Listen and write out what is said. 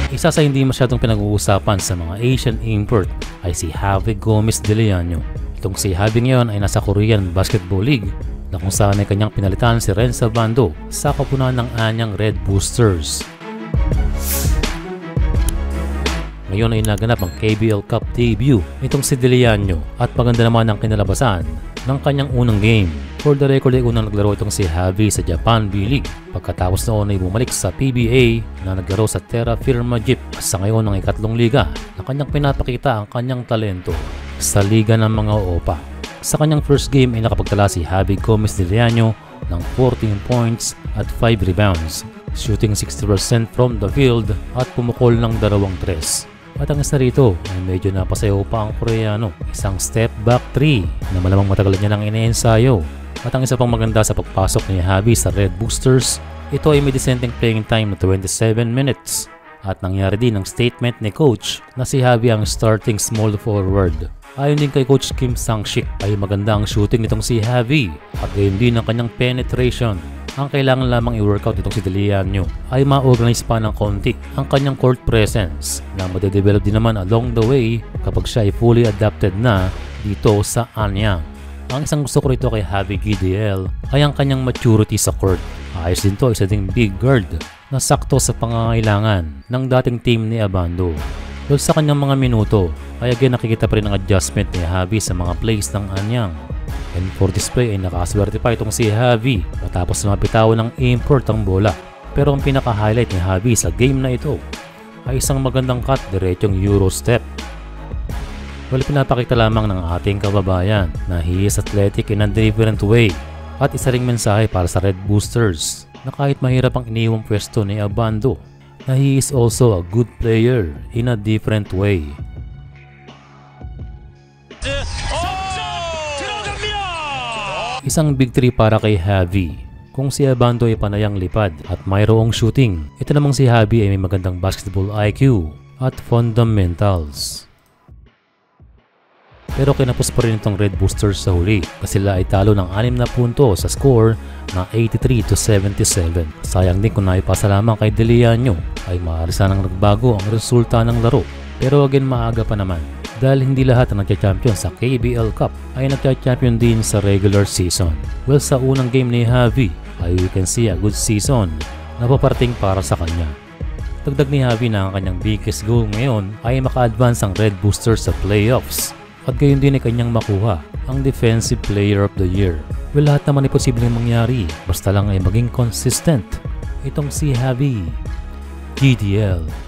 Isa sa hindi masyadong pinag-uusapan sa mga Asian import ay si Javi Gomez de Leano. Itong si Javi ngayon ay nasa Korean Basketball League na kung saan ay kanyang pinalitan si Renzo Bando sa kapunan ng anyang Red Boosters. Ngayon ay naganap ang KBL Cup debut nitong si De Leano at maganda naman ang kinalabasan ng kanyang unang game. For the record ay unang naglaro itong si Javi sa Japan B-League. Pagkatapos noon ay bumalik sa PBA na naglaro sa Terra Firma Jeep sa ngayon ng ikatlong liga na kanyang pinapakita ang kanyang talento sa liga ng mga OPA. Sa kanyang first game ay nakapagtala si Javi Gomez de Leano ng 14 points at 5 rebounds, shooting 60% from the field at pumukol ng 2 tres. At ang isa rito ay medyo napasayaw pa ang Koreano, isang step back 3 na malamang matagal niya nang iniensayo. At ang isa pang maganda sa pagpasok ni Javi sa Red Boosters, ito ay may dissenting playing time na 27 minutes. At nangyari din ang statement ni Coach na si Javi ang starting small forward. Ayon din kay Coach Kim Sang-shik ay maganda ang shooting nitong si Javi at gayon din ang kanyang penetration. Ang kailangan lamang i-workout nitong si De Leano ay ma-organize pa ng konti ang kanyang court presence na madedevelop din naman along the way kapag siya ay fully adapted na dito sa Anyang. Ang isang gusto ko rito kay Javi GDL ay ang kanyang maturity sa court. Ayos din to, isa ding big guard na sakto sa pangangailangan ng dating team ni Abando. Dahil sa kanyang mga minuto ay again nakikita pa rin ang adjustment ni Javi sa mga plays ng Anyang. And for display ay nakaswerte pa itong si Javi matapos na mapitawan ng import ang bola. Pero ang pinaka-highlight ni Javi sa game na ito ay isang magandang cut diretsong Euro step. Well, pinapakita lamang ng ating kababayan na he is athletic in a different way. At isa ring mensahe para sa Red Boosters na kahit mahirap ang iniwang pwesto ni Abando, na he is also a good player in a different way. Isang big 3 para kay Javi. Kung si Abando ay panayang lipad at mayroong shooting, ito namang si Javi ay may magandang basketball IQ at fundamentals. Pero kinapos pa rin itong Red Boosters sa huli kasi sila ay talo ng 6 na punto sa score na 83-77. Sayang din kung naipasa lamang kay De Leano ay maaari sanang nagbago ang resulta ng laro. Pero again maaga pa naman dahil hindi lahat ang nagcha-champion sa KBL Cup ay nagcha-champion din sa regular season. Well, sa unang game ni Javi ay we can see a good season na paparating para sa kanya. Dagdag ni Javi na ang kanyang biggest goal ngayon ay maka-advance ang Red Boosters sa playoffs. At gayon din ay kanyang makuha ang Defensive Player of the Year. Well, lahat naman ay posibleng mangyari basta lang ay maging consistent itong si Javi GDL.